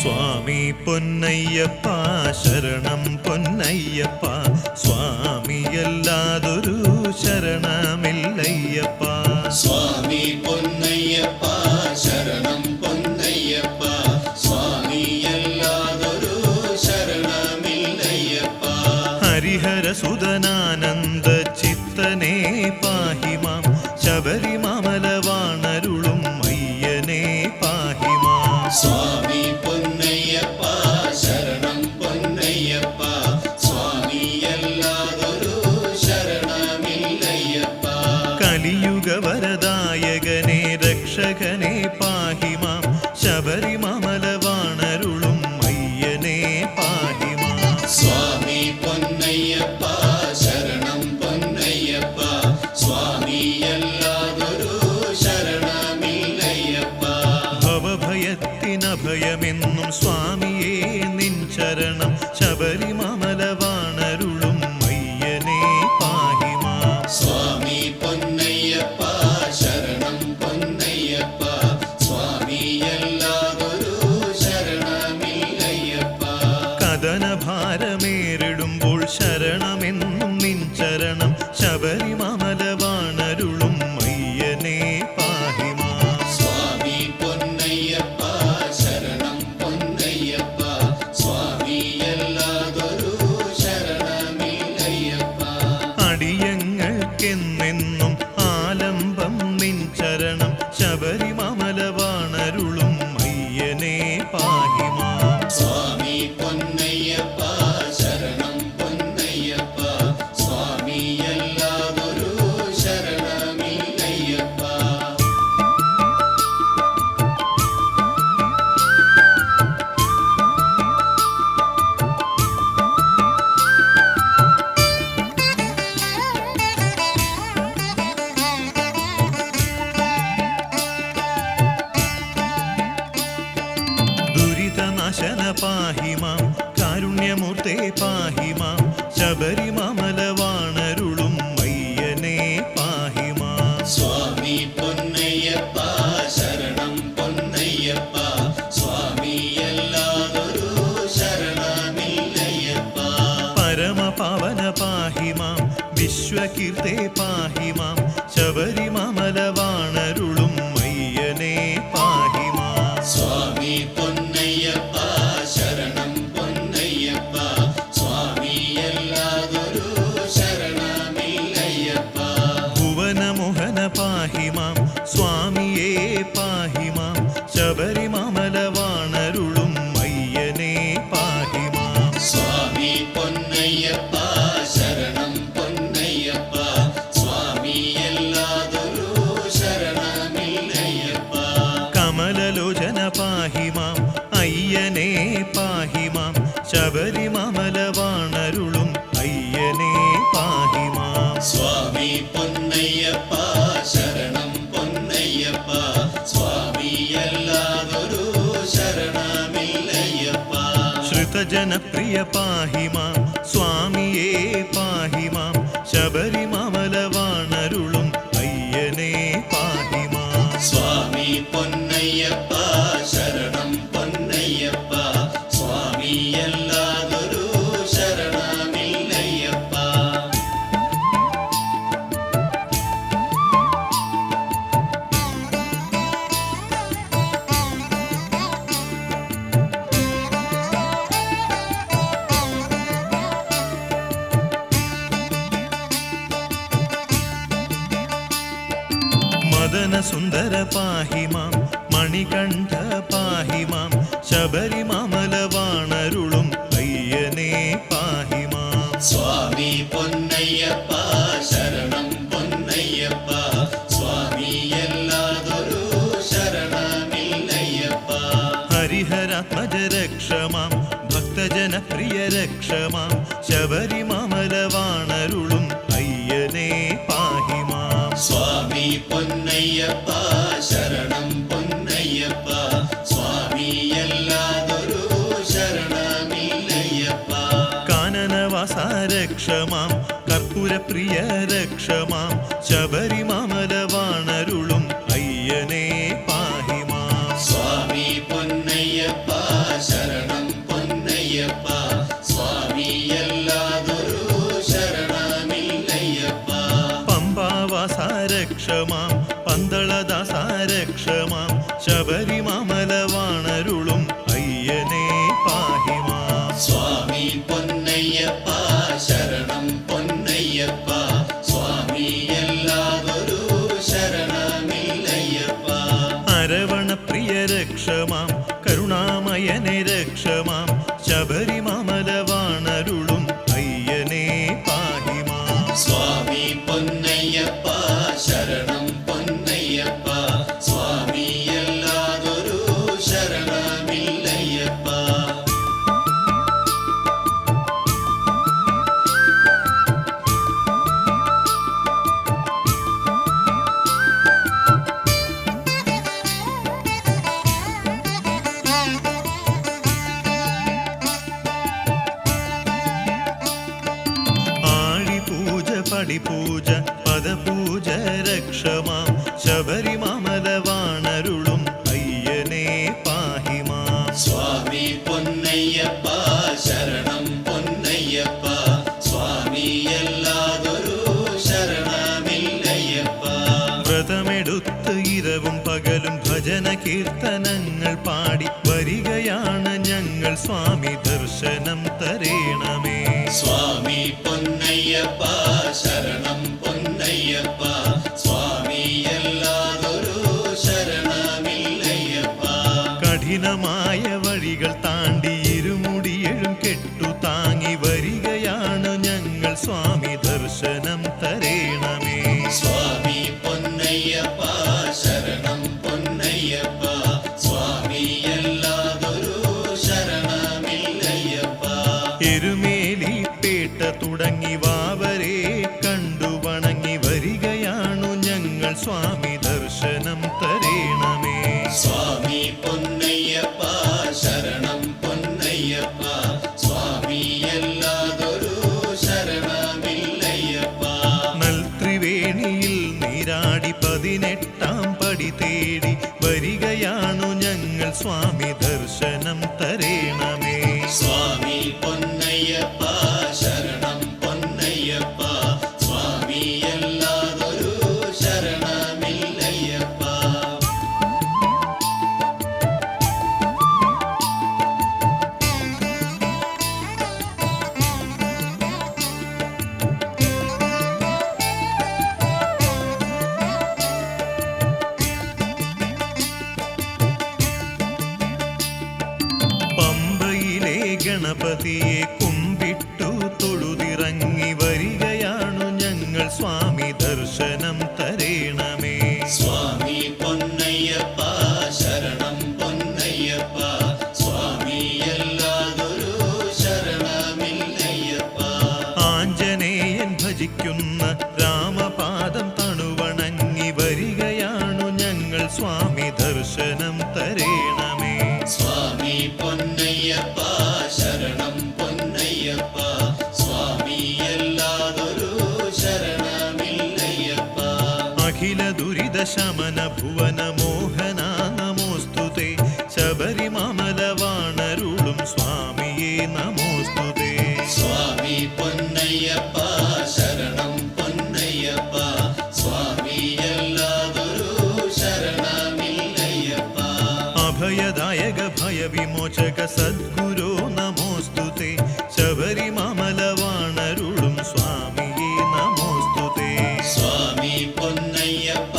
സ്വാമി പൊന്നയ്യപ്പ ശരണം പൊന്നയ്യപ്പ സ്വാമിയല്ലാതൊരു ശരണമില്ലയ്യപ്പ. സ്വാമി പൊന്നയ്യപ്പ ശരണം പൊന്നയ്യപ്പ സ്വാമിയല്ലാതൊരു ശരണമില്ലയ്യപ്പ. ഹരിഹരസുതനാനന്ദ ചിത്തനെ പാഹിമാം ശബരിമലവാണരുളും അയ്യനെ പാഹിമാം. സ്വാമി പൊന്നയ്യപ്പ ശരണം പൊന്നയ്യപ്പ സ്വാമിയല്ലാതൊരു ശരണമില്ലയ്യപ്പ. കലിയുഗ വരദായകനെ രക്ഷകനെ പാഹിമാം ശബരിമലവാണരുളും അയ്യനെ പാഹിമാം. സ്വാമി പൊന്നയ്യപ്പ ശരണം പൊന്നയ്യപ്പ സ്വാമിയല്ലാതൊരു ശരണമില്ലയ്യപ്പ. ഭവഭയത്തിനഭയമെന്നും സ്വാമിയേ നിൻ ശരണം ശബരിമലവാണരുളും അയ്യനെ പാഹിമാം. സ്വാമി പൊന്നയ്യപ്പ ശരണം പൊന്നയ്യപ്പ സ്വാമിയല്ലാതൊരു ശരണമില്ലയ്യപ്പ. കഥനഭാരമേറിടുമ്പോൾ ശരണമെന്നും നിൻ ശരണം ശബരിമലവാണരുളും അയ്യനെ പാഹിമാം. സ്വാമി പൊന്നയ്യപ്പ ശരണം പൊന്നയ്യപ്പ സ്വാമിയല്ലാതൊരു ശരണമില്ലയ്യപ്പ. അടിയങ്ങൾക്കെന്നെന്നും ആലംബം നിൻ ശരണം ശബരിമലവാണരുളും അയ്യനെ പാഹിമാം. സ്വാമി പൊന്നയ്യപ്പ ശരണം പൊന്നയ്യപ്പ സ്വാമിയല്ലാതൊരു ശരണമില്ലയ്യപ്പ. ദുരിതനാശന പാഹിമാം കാരുണ്യമൂർത്തേ പാഹിമാം ശബരിമലവാണരുളും അയ്യനെ പാഹിമാം. സ്വാമി പൊന്നയ്യപ്പ ശരണം പൊന്നയ്യപ്പ സ്വാമിയല്ലാതൊരു ശരണമില്ലയ്യപ്പ. പരമപാവന പാഹിമാം വിശ്വകീർത്തേ പാഹിമാം ശബരിമലവാണരുളും അയ്യനെ പാഹിമാം. സ്വാമി പൊന്നയ്യപ്പ ശരണം പൊന്നയ്യപ്പ സ്വാമിയല്ലാതൊരു ശരണമില്ലയ്യപ്പ. ഭുവനമോഹന പാഹിമാം സ്വാമിയേ പാഹിമാം ശബരിമലവാണരുളും അയ്യനെ പാഹിമാം. സ്വാമി പൊന്നയ്യപ്പ ശരണം പൊന്നയ്യപ്പ സ്വാമിയല്ലാതൊരു ശരണമില്ലയ്യപ്പ. കമലലോചന പാഹിമാം അയ്യനെ പാഹിമാം ശബരിമലവാണരുളും അയ്യനെ പാഹിമാം. സ്വാമി പൊന്നയ്യപ്പ ശരണം പൊന്നയ്യപ്പ സ്വാമിയല്ലാതൊരു ശരണമില്ലയ്യപ്പ. ശ്രുതജനപ്രിയ പാഹിമാം സ്വാമിയേ പാഹിമാം ശബരിമലവാണരുളും അയ്യനെ പാഹിമാം. സ്വാമി പൊന്നയ്യപ്പ ശരണം പൊന്നയ്യപ്പ സ്വാമിയല്ലാതൊരു ശരണമില്ലയ്യപ്പ. മദന സുന്ദര പാഹിമാം മണികണ്ഠ പാഹിമാം ശബരിമലവാണരുളും അയ്യനെ പാഹിമാം. സ്വാമി പൊന്നയ്യപ്പ ശരണം പൊന്നയ്യപ്പ സ്വാമിയല്ലാതൊരു ശരണമില്ലയ്യപ്പ. ഹരിഹരാത്മജ രക്ഷമാം ഭക്തജനപ്രിയ രക്ഷമാം ശബരിമലവാണരുളും അയ്യനെ പാഹിമാം. സ്വാമി പൊന്നയ്യപ്പ ശരണം പൊന്നയ്യപ്പ സ്വാമിയല്ലാതൊരു ശരണമില്ലയ്യപ്പ. കാനനവാസ രക്ഷമാം കർപ്പൂരപ്രിയ രക്ഷമാം ശബരിമലവാണരുളും അയ്യനെ പാഹിമാം. സ്വാമി പൊന്നയ്യപ്പ ശരണം രക്ഷമാം ശബരിമല വാണരുളും അയ്യനേ പാഹിമാം. സ്വാമി പൊന്നയ്യപ്പ ശരണം പൊന്നയ്യപ്പ സ്വാമിയല്ലാതൊരു ശരണമില്ലയ്യപ്പ. അരവണപ്രിയ രക്ഷമാം കരുണാമയനെ രക്ഷമാം ശബരിമല വാണരുളും അയ്യനേ പാഹിമാം. സ്വാമി പൊന്നയ്യപ്പ ശരണം പൊന്നയ്യപ്പ സ്വാമിയല്ലാതൊരു ശരണമില്ലയ്യപ്പ. ആഴിപൂജ പടിപൂജ പദപൂജ രക്ഷമാം ശബരിമല വാണരുളും അയ്യനേ പാഹിമാം. സ്വാമി പൊന്നയ്യപ്പ ശരണം പൊന്നയ്യപ്പ സ്വാമിയല്ലാതൊരു ശരണമില്ലയ്യപ്പ. വ്രതമെടുത്ത് ഇരവും പകലും ഭജന കീർത്തനങ്ങൾ പാടി വരികയാണ് ഞങ്ങൾ സ്വാമി ദർശനം തരേണമേ. സ്വാമി പൊന്നയ്യപ്പ ശരണം പൊന്നയ്യപ്പ സ്വാമിയല്ലാതൊരു ശരണമില്ലയ്യപ്പ. കഠിനമായ വഴികൾ താണ്ടി ഇരുമുടിയെഴും കെട്ടു താങ്ങി വരികയാണ് ഞങ്ങൾ സ്വാമി ദർശനം തരേണമേ. സ്വാമി പൊന്നയ്യപ്പ ശരണം പൊന്നയ്യപ്പ സ്വാമിയല്ലാതൊരു ശരണമില്ലയ്യപ്പ. എരുമേലിപ്പേട്ട തുടങ്ങി വാവരെ കണ്ടു വണങ്ങി വരികയാണു ഞങ്ങൾ സ്വാമി ദർശനം തരേണമേ. സ്വാമി പൊന്നയ്യപ്പ ശരണം പൊന്നയ്യപ്പ സ്വാമിയല്ലാതൊരു ശരണമില്ലയ്യപ്പ. നൽത്രിവേണിയിൽ നീരാടി 18-ാം പടി തേടി വരികയാണു ഞങ്ങൾ സ്വാമി ദർശനം തരേണമേ. സ്വാമി പൊന്നയ്യപ്പ ശരണം പൊന്നയ്യപ്പ സ്വാമിയല്ലാതൊരു ശരണമില്ലയ്യപ്പ. പമ്പയിലെ ഗണപതിയെ കുമ്പിട്ടു തൊഴുതിറങ്ങി വരികയാണു ഞങ്ങൾ സ്വാമി ദർശനം തരേണമേ. സ്വാമി പൊന്നയ്യപ്പ ശരണം പൊന്നയ്യപ്പ സ്വാമിയല്ലാതൊരു ശരണമില്ലയ്യപ്പ. ആഞ്ജനേയൻ ഭജിക്കുന്ന രാമപാദം തണുവണങ്ങി വരികയാണു ഞങ്ങൾ സ്വാമി ദർശനം തരേണമേ. സ്വാമി പൊന്നയ്യപ്പ ശരണം പൊന്നയ്യപ്പ സ്വാമിയല്ലാതൊരു ശരണമില്ലയ്യപ്പ. അഖില ദുരിത ശമന ഭുവന മോഹന നമോസ്തുതേ ശബരിമല വാണരുളും സ്വാമിയേ നമോസ്തുതേ. സ്വാമി പൊന്നയ്യപ്പ ശരണം പൊന്നയ്യപ്പ സ്വാമിയല്ലാതൊരു ശരണമില്ലയ്യപ്പ. അഭയദായക ഭയവിമോചക സദ്ഗുരോ നമോസ്തുതേ ശബരിമല വാണരുളും സ്വാമിയേ നമോസ്തുതേ. സ്വാമി പൊന്നയ്യപ്പ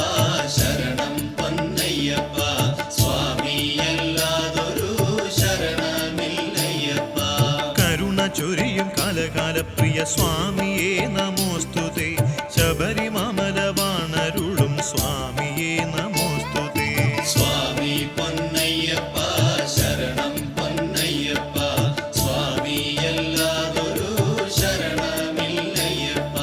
ശരണം പൊന്നയ്യപ്പ സ്വാമിയല്ലാതൊരു ശരണമില്ലയ്യപ്പ. കരുണ ചൊരിയും കാലകാലപ്രിയ സ്വാമിയേ നമോസ്തുതേ ശബരിമല വാണരുളും സ്വാമിയേ നമോസ്തുതേ. സ്വാമി പൊന്നയ്യപ്പ ശരണം പൊന്നയ്യപ്പ സ്വാമിയല്ലാതൊരു ശരണമില്ലയ്യപ്പ.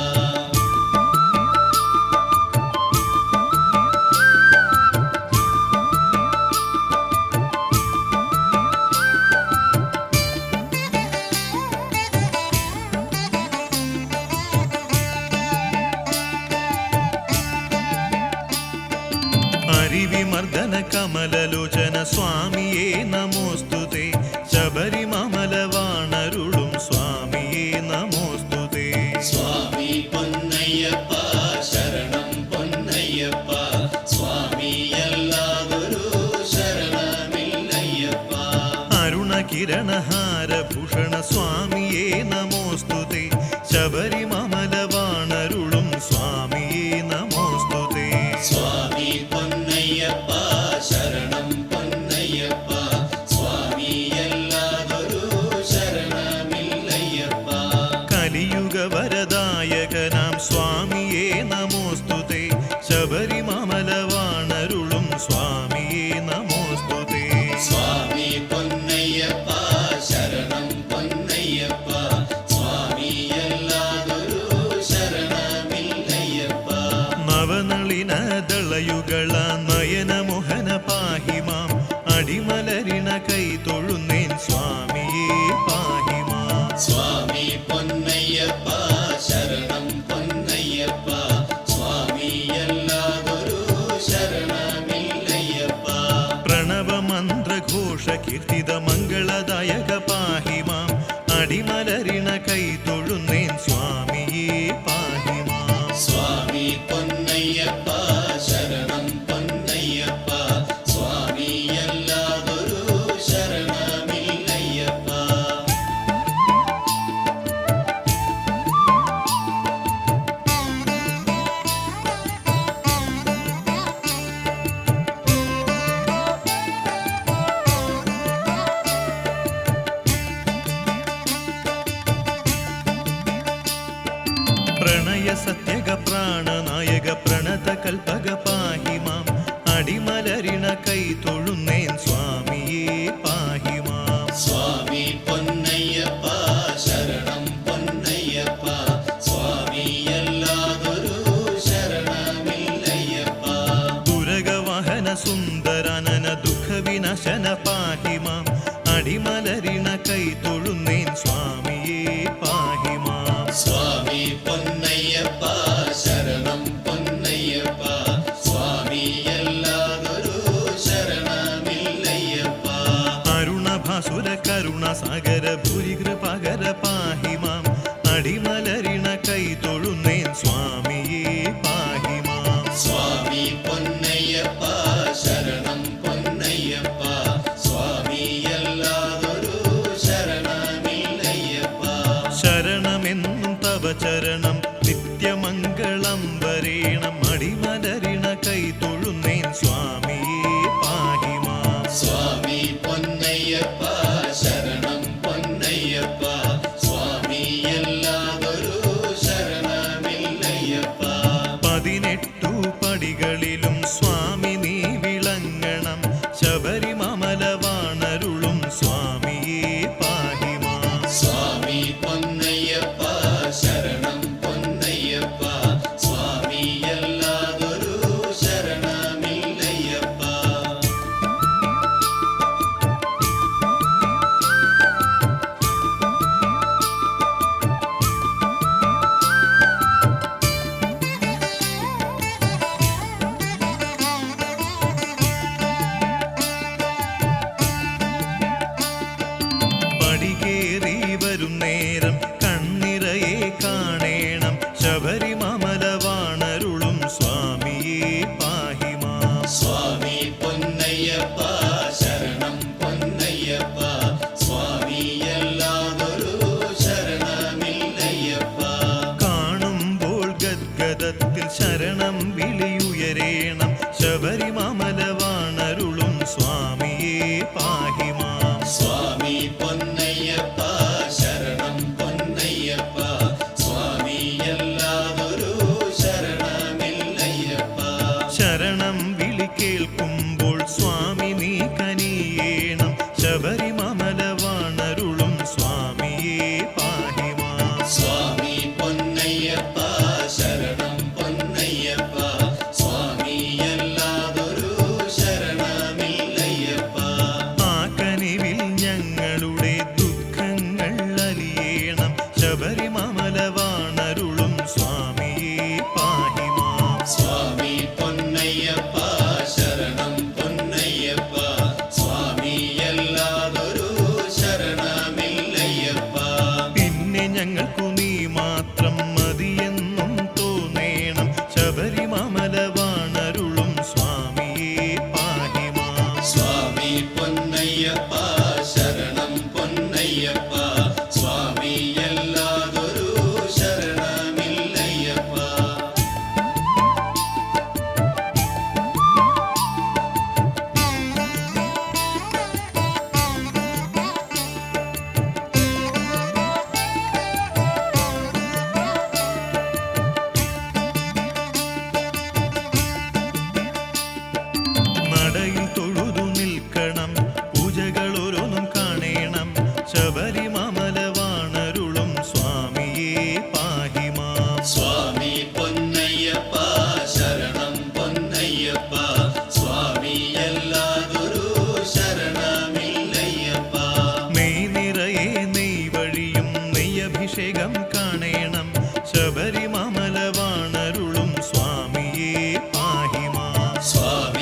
ഹരിവിമർദ്ദന കമലലോചന സ്വാമിയേ നമോസ്തുതേ ശബരിമല വാണരുളും സ്വാമിയേ നമോസ്തുതേ. സ്വാമി പൊന്നയ്യപ്പ ശരണം പൊന്നയ്യപ്പ സ്വാമിയല്ലാതെ കിരണഹാരഭൂഷണ സ്വാമിയേ നമോസ്തുതേ ശബരിമലവാണരുളും സ്വാമിയേ നമോസ്തുതേ സ്വാമി പൊന്നയ്യപ്പ ശരണം പൊന്നയ്യപ്പ സ്വാമിയല്ലാതൊരു ശരണമില്ലയ്യപ്പ കലിയുഗ വരദായകനാം സ്വാമിയേ നമോസ്തുതേ ശബരിമലവാണരുളും സ്വാമിയേ നമോസ്തുതേ സ്വാമി പൊന്നയ്യപ്പ ശരണം പൊന്നയ്യപ്പ സ്വാമിയല്ലാതൊരു ശരണമില്ലയ്യപ്പ നവനളിനദളയുകള നയനമോഹന പാഹിമാം അടിമലരിണ കൈ തൊഴുന്നേൻ സ്വാമിയേ പാഹിമാം സ്വാമി പൊന്നയ്യപ്പ ശരണം പൊന്നയ്യപ്പ സ്വാമിയല്ലാതൊരു ശരണമില്ലയ്യപ്പ പ്രണവമന്ത്രഘോഷ കീർത്തിത മംഗളദായക പാഹിമാം അടിമലരിണ കൈ തൊഴുന്നേൻ സ്വാമിയേ പാഹിമാം സ്വാമി പൊന്നയ്യപ്പ ശരണം പൊന്നയ്യപ്പ സ്വാമിയല്ലാതൊരു ശരണമില്ലയ്യപ്പ പ്രണയ സത്യക പ്രാണനായക പ്രണത കൽപക പാഹിമാം അടിമലരിണ കൈ തൊഴുന്നേൻ സ്വാമിയേ പാഹിമാം സ്വാമി പൊന്നയ്യപ്പ ശരണം പൊന്നയ്യപ്പ സ്വാമിയല്ലാതൊരു ശരണമില്ലയ്യപ്പ ദുരഗവാഹന സുന്ദരാനന ദുഃഖ വിനാശന പാഹിമാം അടിമലരിണ കൈ തൊഴുന്നേൻ സ്വാമിയേ പാഹിമാം സ്വാമി പൊന്നയ്യപ്പ ശരണം പൊന്നയ്യപ്പ സ്വാമിയല്ലാതൊരു ശരണമില്ലയ്യപ്പ അരുണഭാസുര കരുണ സാഗര ഭൂരികൃപാകര പാഹിമാം അടിമലരിണ കൈ തൊഴുന്നേൻ സ്വാമിയേ പാഹിമാം സ്വാമി പൊന്നയ്യപ്പ ശരണം പൊന്നയ്യപ്പ സ്വാമിയല്ലാതൊരു ശരണമില്ലയ്യപ്പ ശരണമെന്നും തവ ചരണം നിത്യമംഗളം വരേണം അടിമലരിണ കൈ തൊഴുന്നേൻ സ്വാമിയേ പാഹിമാം സ്വാമി പൊന്നയ്യപ്പ ശരണം പൊന്നയ്യപ്പ സ്വാമിയല്ലാതൊരു ശരണമില്ലയ്യപ്പ 18 പടികളിലും സ്വാമി നീ വിളങ്ങണം ശബരിമലവാണരുളും സ്വാമിയേ പാഹിമാം സ്വാമി പൊന്നയ്യപ്പ ശരണം പൊന്നയ്യപ്പ സ്വാമിയല്ലാതൊരു ശരണമില്ലയ്യപ്പ പടികേറി വരും നേരം കണ്ണിറയെ കാണേണം ശബരിമലവാണരുളും സ്വാമിയേ പാഹിമാം സ്വാമി പൊന്നയ്യപ്പ ശരണം പൊന്നയ്യപ്പ സ്വാമിയല്ലാതൊരു ശരണമില്ലയ്യപ്പ കാണുമ്പോൾ ഗദ്ഗദത്തിൽ ശരണം വിളിയുയരേണം ശബരിമലവാണരുളും സ്വാമിയേ പാഹിമാം സ്വാമി പൊന്നയ്യപ്പ ശരണം പൊന്നയ്യപ്പ സ്വാമിയല്ലാതൊരു ശരണമില്ലയ്യപ്പ ശരണം വിളി കേൾക്കുമ്പോൾ സ്വാമി നീ കനിയേണം ശബരിമലവാണരുളും സ്വാമിയേ പാഹിമാം സ്വാമി പൊന്നയ്യപ്പ ശരണം പൊന്നയ്യപ്പ സ്വാമിയല്ലാതൊരു ശരണമില്ലയ്യപ്പ ആ കനിവിൽ ഞങ്ങളുടെ ദുഃഖങ്ങൾ അലിയേണം ശബരിമലവാണരുളും സ്വാമിയേ പാഹിമാം സ്വാമി പൊന്നയ്യപ്പ ശരണം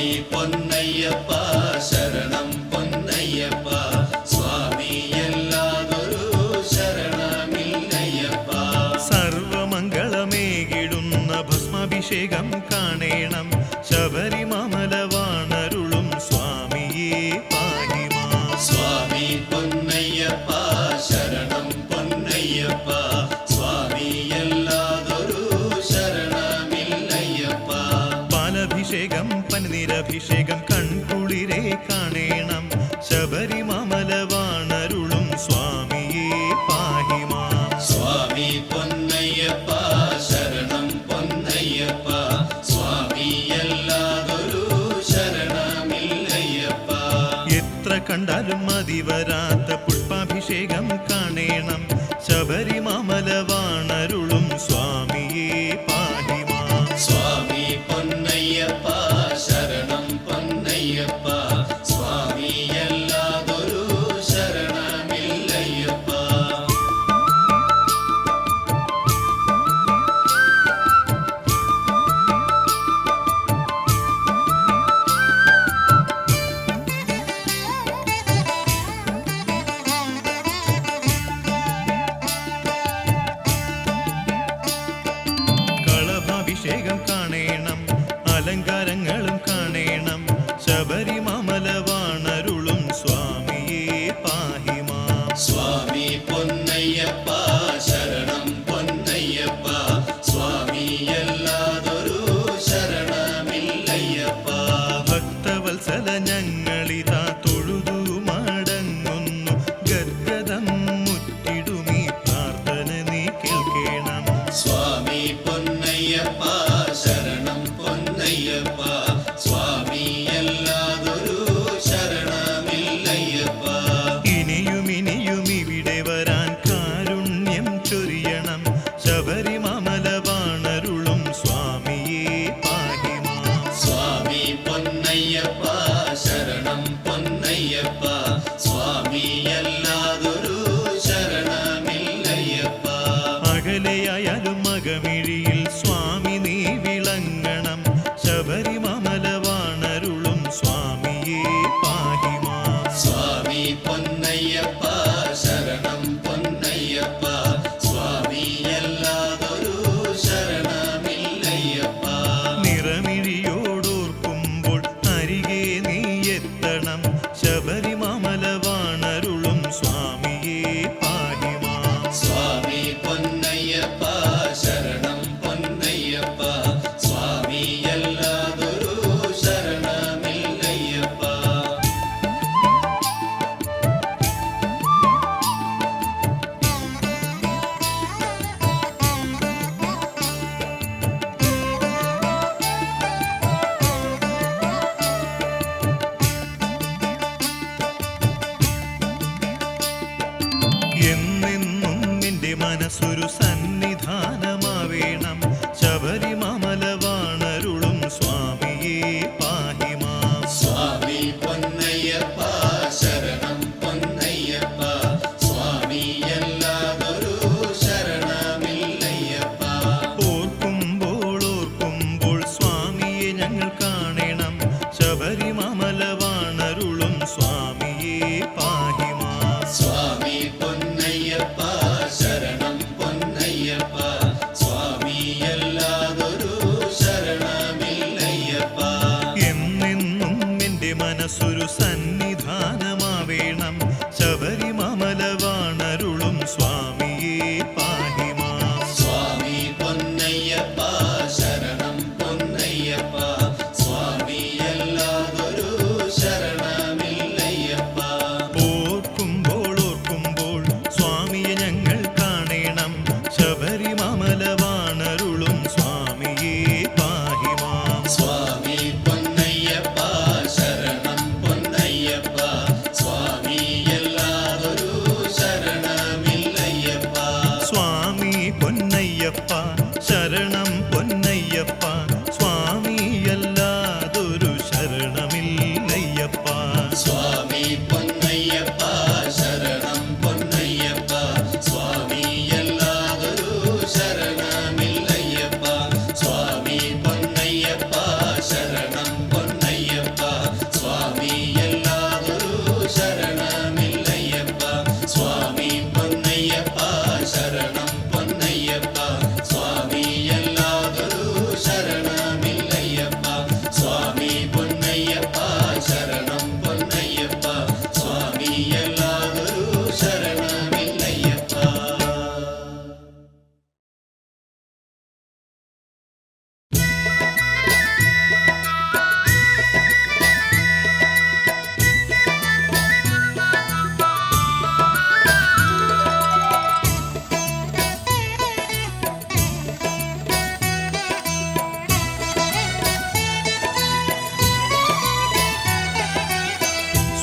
സ്വാമി പൊന്നയ്യപ്പ ശരണം പൊന്നയ്യപ്പ സ്വാമിയല്ലാതൊരു ശരണമില്ലയ്യപ്പ സർവമംഗളമേകിടുന്ന ഭസ്മാഭിഷേകം കാണേണം ശബരിമല വാണരുളും സ്വാമിയേ പാഹിമാ സ്വാമി പൊന്നയ്യപ്പ ശരണം പൊന്നയ്യപ്പ സ്വാമിയല്ലാതൊരു ശരണമില്ലയ്യപ്പ പാലഭിഷേകം പനിനീരഭിഷേകം കൺകുളിരെ കാണേണം ശബരിമല വാണരുളും സ്വാമിയേ പാഹിമാ സ്വാമി പൊന്നയ്യപ്പ ശരണം പൊന്നയ്യപ്പ സ്വാമിയല്ലാതൊരു ശരണമില്ലയ്യപ്പ എത്ര കണ്ടാലും മതി വരാത്ത പുഷ്പാഭിഷേകം കാണേണം ശബരിമല വാണരുളും സ്വാമിയേ പാഹിമാ സ്വാമി പൊന്നയ്യപ്പ ശരണം പൊന്നയ്യപ്പ സ്വാമിയല്ലാതൊരു ശരണമില്ലയ്യപ്പ കളഭാഭിഷേകം കാണേണം അലങ്കാരങ്ങളും കാണേണം ശബരിമല വാണരുളും സ്വാമിയേ പാഹിമാ സ്വാമി പൊന്നയ്യപ്പ ശരണം പൊന്നയ്യപ്പ സ്വാമിയല്ലാതൊരു ശരണമില്ലയ്യപ്പ ഭക്തവത്സല ഞങ്ങളിതാ തൊഴുതു മടങ്ങുന്നു ഗദ്ഗദം മുറ്റിടുമീ പ്രാർത്ഥന നീ കേൾക്കേണം സ്വാമി പൊന്നയ്യപ്പ ശരണം പൊന്നയ്യപ്പ സ്വാമിയല്ലാതൊരു ശരണമില്ലയ്യപ്പ ഇനിയും ഇവിടെ വരാൻ കാരുണ്യം ചൊരിയണം ശബരിമല വാണരുളും സ്വാമിയേ പാഹിമാ സ്വാമി പൊന്നയ്യപ്പ ശരണം പൊന്നയ്യപ്പ സ്വാമിയല്ലാതൊരു ശരണമില്ലയ്യപ്പ അകലെയായാലും മകമിഴിയിൽ സ്വാമി നീ വിളങ്ങണം ശബരിമല വാണരുളും സ്വാമിയേ പാഹിമാ സ്വാമി പൊന്നയ്യപ്പ ശരണം പൊന്നയ്യപ്പ സ്വാമിയല്ലാതൊരു ശരണമില്ലയ്യപ്പ നിറമിഴിയോടോർക്കുമ്പോൾ അരികെ നീ എത്തണം ശബരിമല വാണരുളും സ്വാമിയേ പാഹിമാ സ്വാമി പൊന്നയ്യപ്പ ശരണം പൊന്നയ്യപ്പ സ്വാമിയല്ലാതൊരു ശരണമില്ലയ്യപ്പ എന്നെന്നും നിന്റെ മനസ്സൊരു സന്നിധാനമാവേണം ശബരിമല വാണരുളും സ്വാമിയേ പാഹിമാ സ്വാമി പൊന്നയ്യപ്പ ശരണം പൊന്നയ്യപ്പ സ്വാമിയല്ലാതൊരു ശരണമില്ലയ്യപ്പ ഓർക്കുമ്പോൾ സ്വാമിയെ ഞങ്ങൾ കാണണം ശബരിമല വാണരുളും സ്വാമിയേ പാഹിമാ സ്വാമി പൊന്നയ്യപ്പ ശരണം പൊന്നയ്യപ്പ സ്വാമിയല്ലാതൊരു ശരണമില്ലയ്യപ്പ എന്നെന്നും എന്റെ മനസ്സൊരു സന്നിധാനമാവേണം ശബരിമല വാണരുളും സ്വാമിയേ പാഹിമാ സ്വാമി പൊന്നയ്യപ്പ ശരണം പൊന്നയ്യപ്പ സ്വാമിയല്ലാതൊരു ശരണമില്ലയ്യപ്പ ഓർക്കുമ്പോൾ സ്വാമിയെ ഞങ്ങൾ കാണണം ശബരിമല വാണരുളും സ്വാമിയേ പാഹിമാ സ്വാമി പൊന്നയ്യപ്പ ശരണം പൊന്നയ്യപ്പ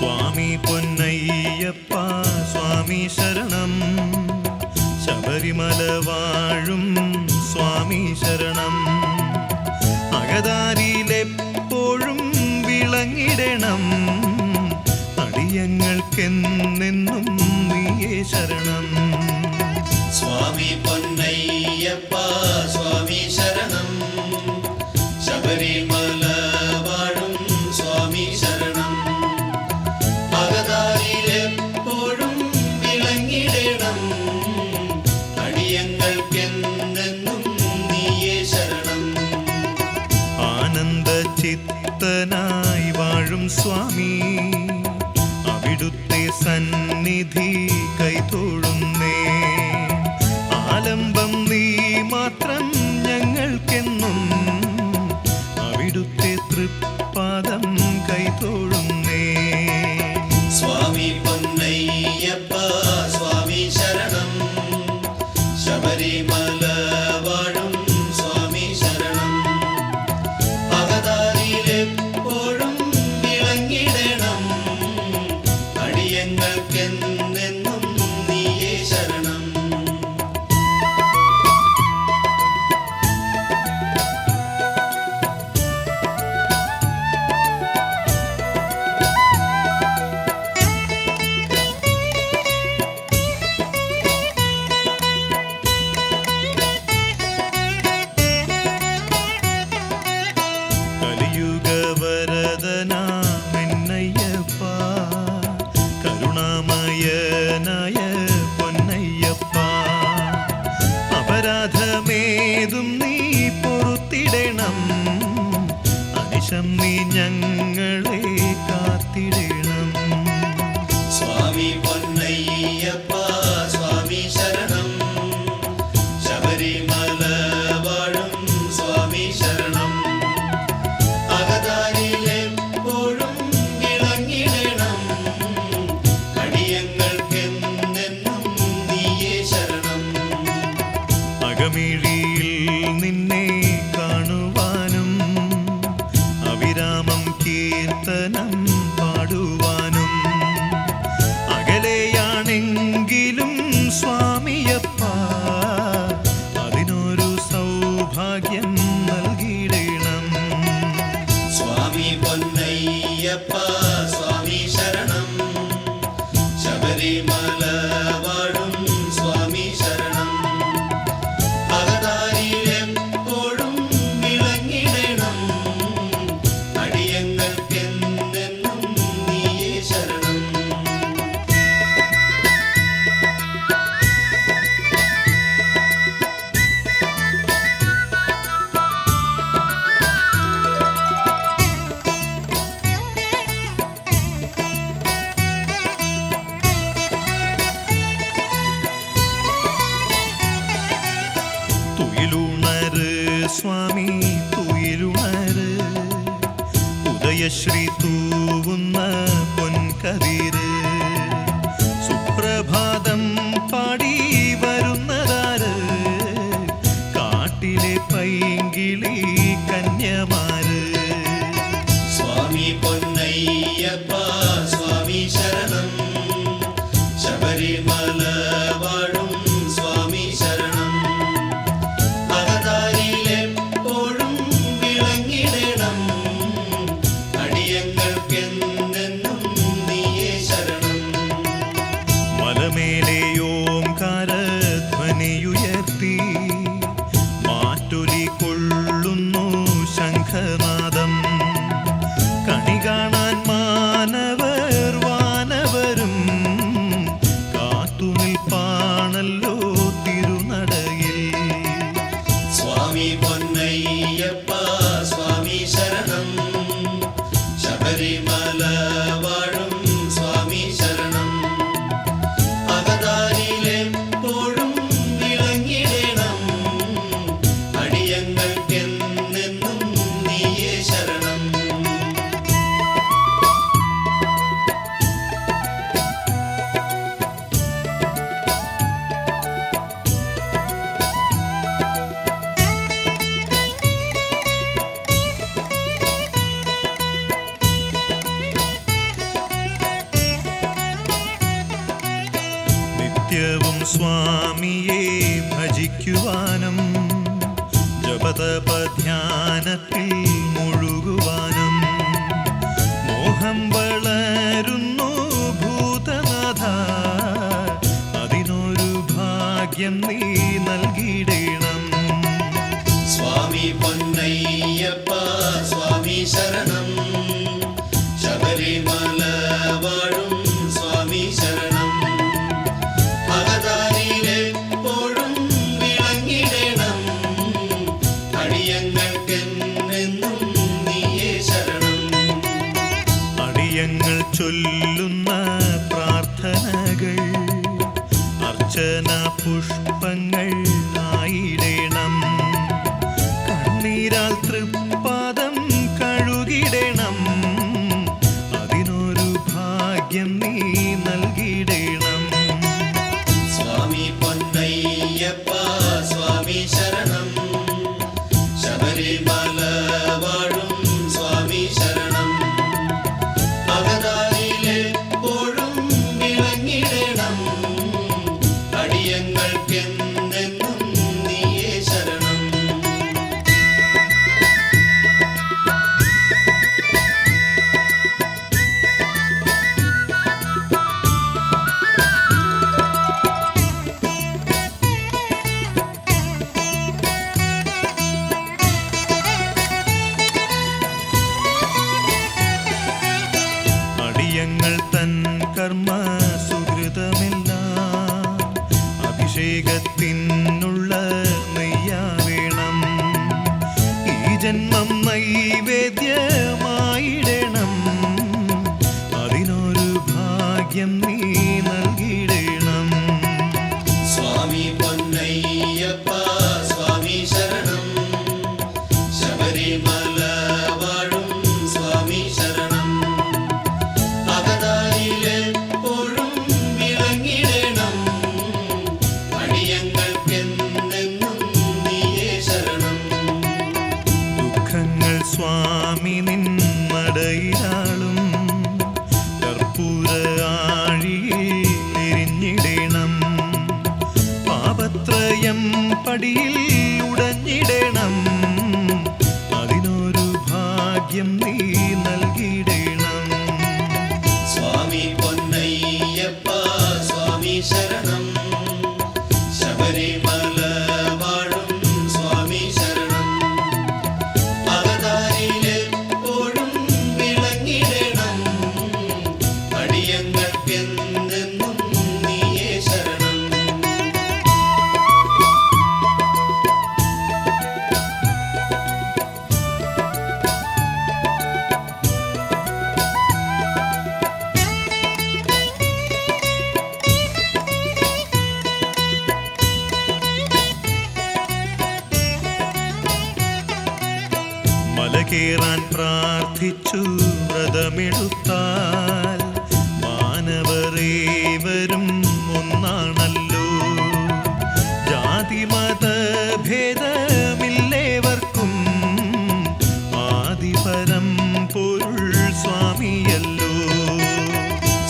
സ്വാമി പൊന്നയ്യപ്പ സ്വാമി ശരണം ശബരിമല വാഴും സ്വാമി ശരണം അകതാരിയിലെപ്പോഴും വിളങ്ങിടണം അടിയങ്ങൾക്കെന്നെന്നും നീയേ ശരണം സ്വാമി പൊന്നയ്യപ്പ സ്വാമി ശരണം ശബരിമല വാഴും സ്വാമി ശരണം അകതാരിയിലെപ്പോഴും വിളങ്ങിടണം അടിയങ്ങൾക്കെന്നെന്നും നീയേ ശരണം ആനന്ദചിത്തനായി വാഴും സ്വാമി അവിടുത്തെ സന്നിധി കൈതൊഴുന്നേ ആലംബം നീ മാത്രം ഞങ്ങൾക്കെന്നും അവിടുത്തെ തൃപ്പാദം കൈതൊഴുന്നേ സ്വാമി പൊന്നയ്യപ്പ സ്വാമി ശരണം ശബരിമല വാഴും സ്വാമി ശരണം അകതാരിയിലെപ്പോഴും വിളങ്ങിടണം അടിയങ്ങൾക്കെന്നെന്നും നീയേ ശരണം കലിയുഗവരദനാമെന്നയ്യപ്പ കരുണാമയനായ പൊന്നയ്യപ്പ അപരാധമേതും നീ പൊറുത്തിടണം അനിശം നീ ഞങ്ങളെ കാത്തിടണം സ്വാമി പൊന്നയ്യപ്പ സ്വാമി ശരണം ശബരിമല വാഴും സ്വാമി ശരണം അകതാരിയിലെപ്പോഴും വിളങ്ങിടണം അടിയങ്ങൾക്കെന്നെന്നും നീയേ ശരണം അകമിഴിയിൽ നിന്നെ കാണുവാനും അവിരാമം കീർത്തനം പാടുവാനും അകലെയാണെങ്കിലും സ്വാമിയപ്പ അതിനൊരു സൗഭാഗ്യം നൽകിയിടണം സ്വാമി പൊന്നയ്യപ്പ സ്വാമി ശരണം ശബരിമല വാഴും സ്വാമി ശരണം അകതാരിയിലെപ്പോഴും വിളങ്ങിടണം അടിയങ്ങൾക്കെന്നെന്നും നീയേ ശരണം തുയിലുണര് സ്വാമി തുയിലുണര് ഉദയശ്രീ തൂവുന്ന പൊൻകതിര് സുപ്രഭാതം പാടി വരുന്നതാര് കാട്ടിലെ പൈങ്കിളി കന്യമാര് സ്വാമി പൊന്നയ്യപ്പ സ്വാമി ശരണം ശബരിമല വാഴും സ്വാമി ശരണം അകതാരിയിലെപ്പോഴും വിളങ്ങിടണം അടിയങ്ങൾക്കെന്നെന്നും നീയേ ശരണം മലമേലെ ഓംകാരധ്വനിയുയർത്തി മാറ്റൊലി കൊള്ളുന്നു ശംഖനാദം കണി കാണാൻ മാനവർ വാനവരും കാത്തുനിൽപ്പാണല്ലോ തിരുനടയിൽ സ്വാമി പൊന്നയ്യപ്പ സ്വാമി ശരണം ശബരിമല വാഴും സ്വാമി ശരണം അകതാരിയിലെപ്പോഴും വിളങ്ങിടണം അടിയങ്ങൾക്കെന്നെന്നും നീയേ ശരണം സ്വാമിയെ ഭജിക്കുവാനും ജപതപധ്യാനത്തിൽ മുഴുകുവാനും മോഹം വളരുന്നു ഭൂതനാഥ, അതിനൊരു ഭാഗ്യം നീ നൽകിയിടണം. സ്വാമി പൊന്നയ്യപ്പ സ്വാമി ശരണം, ശബരിമല വാഴും സ്വാമി ശരണം. ഭഗതാരിലെപ്പോഴും വിളങ്ങിടണം, അടിയങ്ങൾക്കെന്നെന്നും നീയേ ശരണം. അടിയങ്ങൾ ചൊല്ലുന്ന പ്രാർത്ഥനകൾ അർച്ചന പുഷ്പങ്ങൾ ആയിടണം. കണ്ണീരാൽ തൃപ്പാദം കഴുകിടണം, അതിനൊരു ഭാഗ്യം നീ നൽകിയിടണം. സ്വാമി പൊന്നയ്യപ്പ സ്വാമി ശരണം, ശബരിമല വാഴും സ്വാമി ശരണം. ഭഗതാരിലെപ്പോഴും വിളങ്ങിടണം, അടിയങ്ങൾക്കെന്നെന്നും നീയേ ശരണം. അടിയങ്ങൾ തൻ കർമ്മ സുഹൃതമെല്ലാം അഭിഷേകത്തിനുള്ള നെയ്യാവേണം. ഈ ജന്മം നൈവേദ്യമായിടണം, അതിനൊരു ഭാഗ്യം നീ നൽകിയിടണം. സ്വാമി പൊന്നയ്യപ്പ സ്വാമി ശരണം, ശബരിമല വാഴും സ്വാമി ശരണം. ഭഗതാരിലെപ്പോഴും വിളങ്ങിടണം, അടിയങ്ങൾക്കെന്നെന്നും നീയേ ശരണം. ദുഃഖങ്ങൾ സ്വാമി നിന്നടയിലാളും കർപ്പൂര ആഴിയിൽ എരിഞ്ഞിടണം. പാപത്രയം പടിയിൽ ഉടഞ്ഞിടണം, അതിനൊരു ഭാഗ്യം നീ നൽകിയിടണം. സ്വാമി പൊന്നയ്യപ്പ സ്വാമി ശരണം, ശബരിമല വാഴും സ്വാമി ശരണം. ഭഗതാരിലെപ്പോഴും വിളങ്ങിടണം, അടിയങ്ങൾക്കെന്നെന്നും നീയേ ശരണം. മലകേറാൻ പ്രാർത്ഥിച്ചു വ്രതമെടുത്താൽ മാനവരേവരും ഒന്നാണല്ലോ. ജാതിമത ഭേദമില്ലേവർക്കും ആദിപരം പൊരുൾ സ്വാമിയല്ലോ.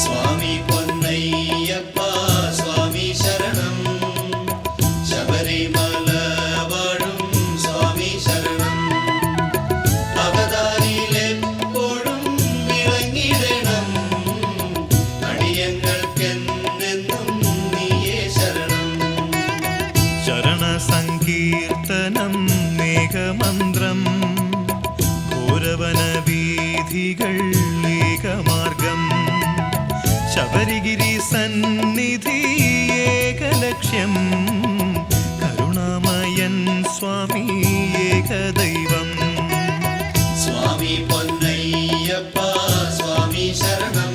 സ്വാമി പൊന്നയ്യപ്പ സ്വാമി ശരണം, ശബരിമല വാഴും സ്വാമി ശരണം. ഭഗതാരിലെപ്പോഴും വിളങ്ങിടണം, അടിയങ്ങൾക്കെന്നെന്നും നീയേ ശരണം. ശരണസങ്കീർത്തനം മേഘമന്ത്രം ഘോരവന വീഥികൾ ഏകമാർഗം. ശബരിഗിരി സന്നിധി ഏകലക്ഷ്യം, കരുണാമയൻ സ്വാമി ഏകദൈവം. സ്വാമി പൊന്നയ്യപ്പ സ്വാമി ശരണം,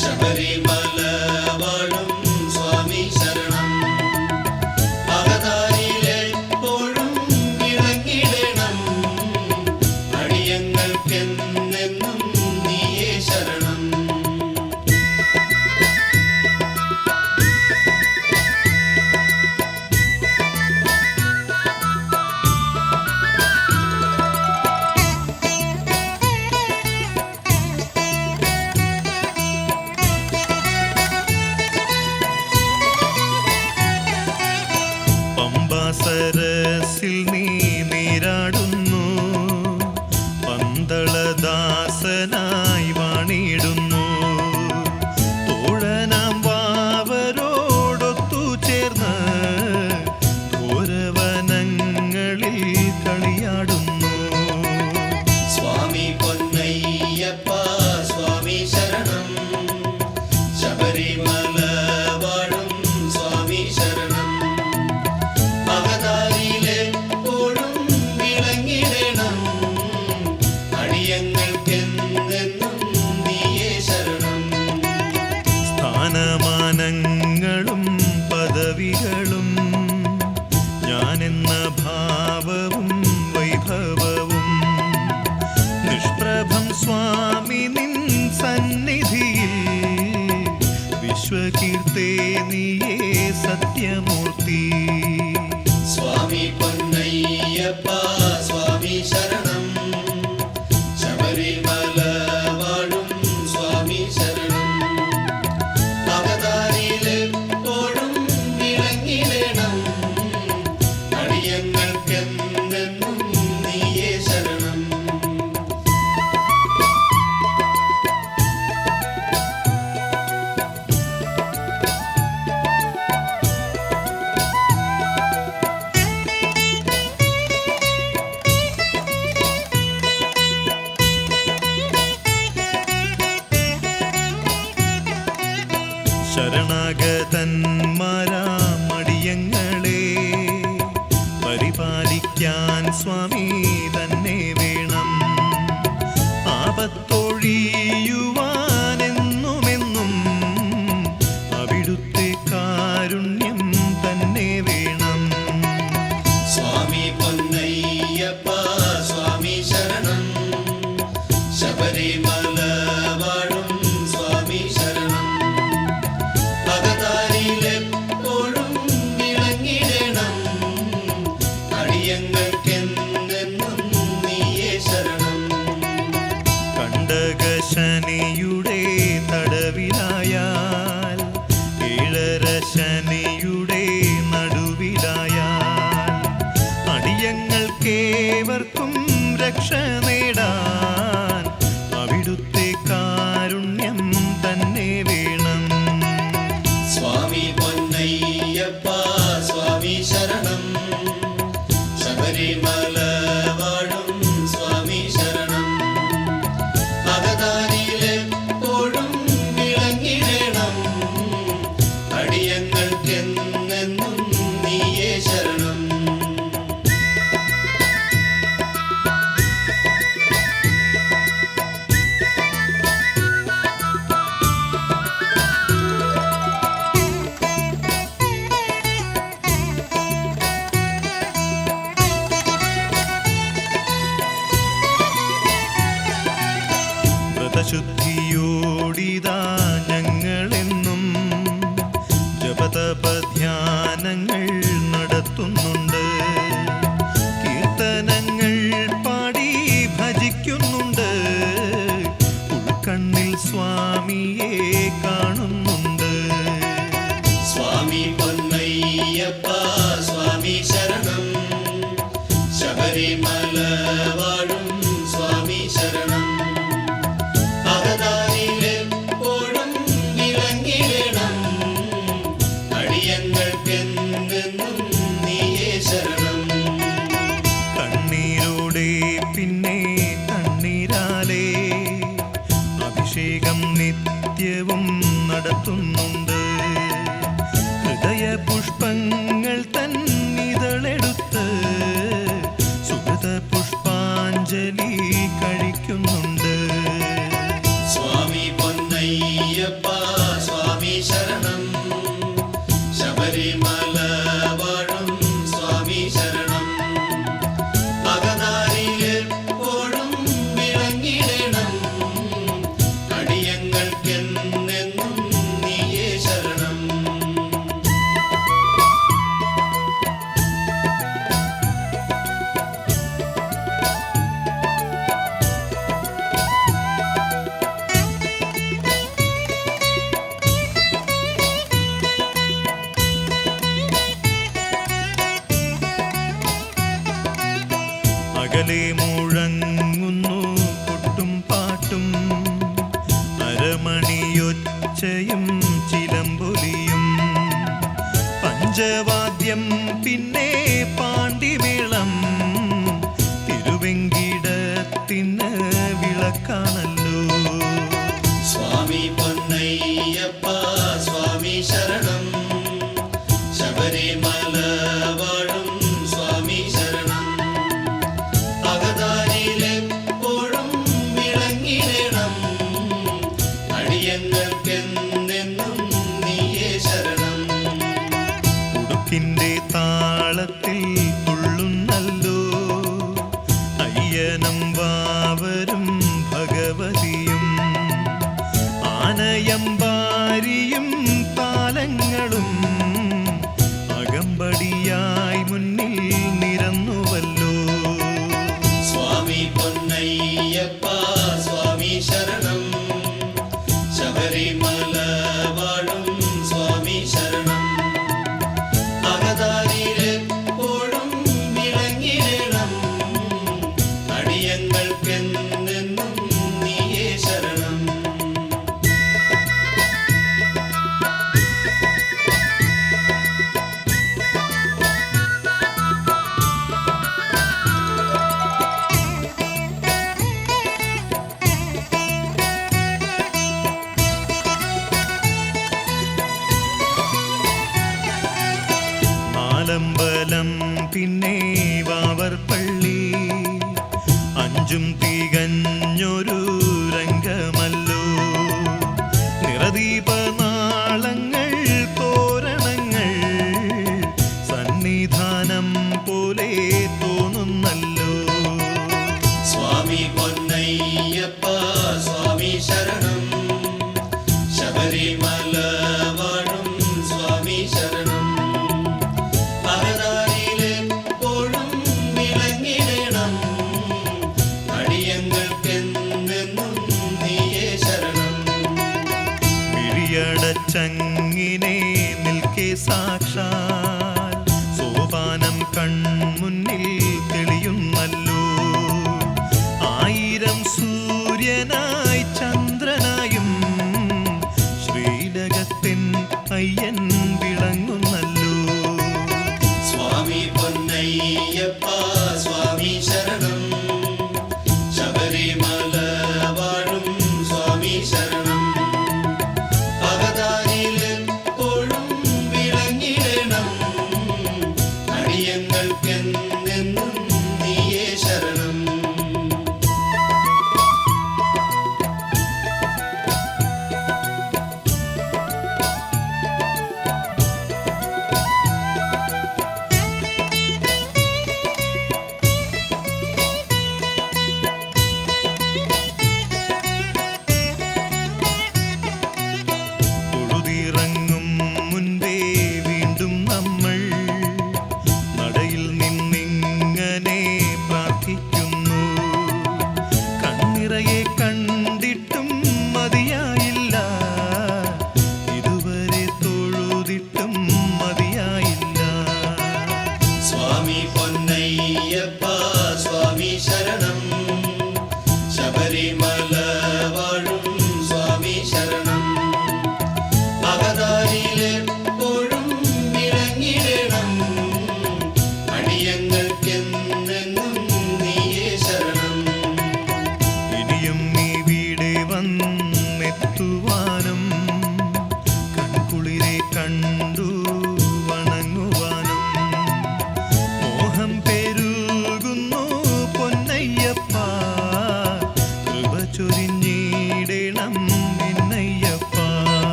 ശബരിമല വാഴും സ്വാമി ശരണം. ഭഗതാരിലെപ്പോഴും വിളങ്ങിടണം, അടിയങ്ങൾക്കെന്നെന്നും നീയേ ശരണം. സുതനായി വാണിടുന്നു. തോഴനാം വാവരോടൊത്തു ചേർന്ന് ഘോരവനങ്ങളിൽ കളിയാടുന്നു. സ്വാമി പൊന്നയ്യപ്പ സ്വാമി ശരണം, ശബരിമല വാഴും സ്വാമി ശരണം. അകതാരിലെപ്പോഴും വിളങ്ങിടണം, അടിയങ്ങൾക്കെന്നെന്നും നീയേ ശരണം. സ്ഥാനമാനങ്ങളും പദവികളും ഞാനെന്ന ഭാവവും വൈഭവവും നിഷ്പ്രഭം സ്വാമി നിൻ സന്നിധിയിൽ വിശ്വകീർത്തേ നീയേ സത്യമൂർത്തി. സ്വാമി പൊന്നയ്യപ്പ സ്വാമി ശരണം, ശബരിമല വാഴും സ്വാമി ശരണം. അകതാരിലെപ്പോഴും വിളങ്ങിടണം, അടിയങ്ങൾക്കെന്നെന്നും നീയേ ശരണം. ശരണാഗതന്മാരാമടിയങ്ങളെ പരിപാലിക്കാൻ സ്വാമി തന്നെ വേണം. ആപത്തൊഴിയുവാനെന്നുമെന്നും അവിടുത്തെ കാരുണ്യം തന്നെ വേണം. സ്വാമി പൊന്നയ്യപ്പ സ്വാമി ശരണം, ശബരിമല വാഴും സ്വാമി ശരണം. അകതാരിലെപ്പോഴും വിളങ്ങിടണം, അടിയങ്ങൾക്കെന്നെന്നും നീയേ ശരണം. കണ്ടകശനിയുടെ തടവിലായാൽ ഏഴര ശനിയുടെ നടുവിലായാൽ അടിയങ്ങൾക്കേവർക്കും രക്ഷ നേടാൻ അവിടുത്തെ കാരുണ്യം തന്നെ വേണം. സ്വാമി പൊന്നയ്യപ്പ സ്വാമി ശരണം, ശബരിമല വാഴും സ്വാമി ശരണം. അകതാരിലെപ്പോഴും വിളങ്ങിടണം, അടിയങ്ങൾക്കെന്നെന്നും നീയേ ശരണം. വ്രതശുദ്ധിയോടിതാ ഞങ്ങളെന്നും ജപതപധ്യാനങ്ങൾ നടത്തുന്നുണ്ട്. കീർത്തനങ്ങൾ പാടി ഭജിക്കുന്നുണ്ട്. ഉൾക്കണ്ണിൽ സ്വാമിയെ കാണുന്നുണ്ട്. സ്വാമി പൊന്നയ്യപ്പ സ്വാമി ശരണം, ശബരിമല വാഴും സ്വാമി ശരണം. അകതാരിലെപ്പോഴും വിളങ്ങിടണം, അടിയങ്ങൾക്കെന്നെന്നും നീയേ ശരണം. കണ്ണീരോടെ പിന്നെ കണ്ണീരാലേ അഭിഷേകം നിത്യവും നടത്തുന്നുണ്ട്. ഹൃദയ പുഷ്പങ്ങൾ തന്നിതളെടുത്ത് സുഹൃത പുഷ്പാഞ്ജലി കഴിക്കുന്നുണ്ട്. സ്വാമി പൊന്നയ്യപ്പ സ്വാമി ശരണം, ശബരിമല വാഴും സ്വാമി ശരണം. അകതാരിലെപ്പോഴും വിളങ്ങിടണം, അടിയങ്ങൾക്കെന്നെന്നും നീയേ ശരണം. പിന്നെ പാണ്ടിമേളം തിരുവെങ്കിടത്തിന് വിളക്കാണല്ലോ. സ്വാമി പൊന്നയ്യപ്പ സ്വാമി ശരണം, ശബരിമല വാഴും സ്വാമി ശരണം. അകതാരിലെപ്പോഴും വിളങ്ങിടണം, അടിയങ്ങൾക്കെന്നെന്നും നീയേ ശരണം. ഉടുക്കിന്റെ താളത്തിൽ തുള്ളുന്നല്ലോ അയ്യനം വാവരും ഭഗവതിയും, ആനയമ്പാരിയും താലങ്ങളും അകമ്പടിയായി മുന്നിൽ നിരന്നുവല്ലോ. സ്വാമി പൊന്നയ്യപ്പ സ്വാമി ശരണം, ശബരിമല വാഴും സ്വാമി ശരണം. അകതാരിലെപ്പോഴും വിളങ്ങിടണം, അടിയങ്ങൾക്കെന്നെന്നും നീയേ ശരണം. നാലമ്പലം പിന്നെ വാവർപ്പള്ളി, അഞ്ചും തികഞ്ഞൊരു രംഗമല്ലോ. നിറദീപനാളങ്ങൾ തോരണങ്ങൾ സന്നിധാനം പോലെ തോന്നുന്നല്ലോ. സ്വാമി പൊന്നയ്യപ്പ സ്വാമി ശരണം, ശബരിമല വാഴും സ്വാമി ശരണം. അകതാരിലെപ്പോഴും വിളങ്ങിടണം, അടിയങ്ങൾക്കെന്നെന്നും നീയേ ശരണം. വിഴിയടച്ചങ്ങിനെ നിൽക്കെ സാക്ഷാൽ സോപാനം കണ്ണു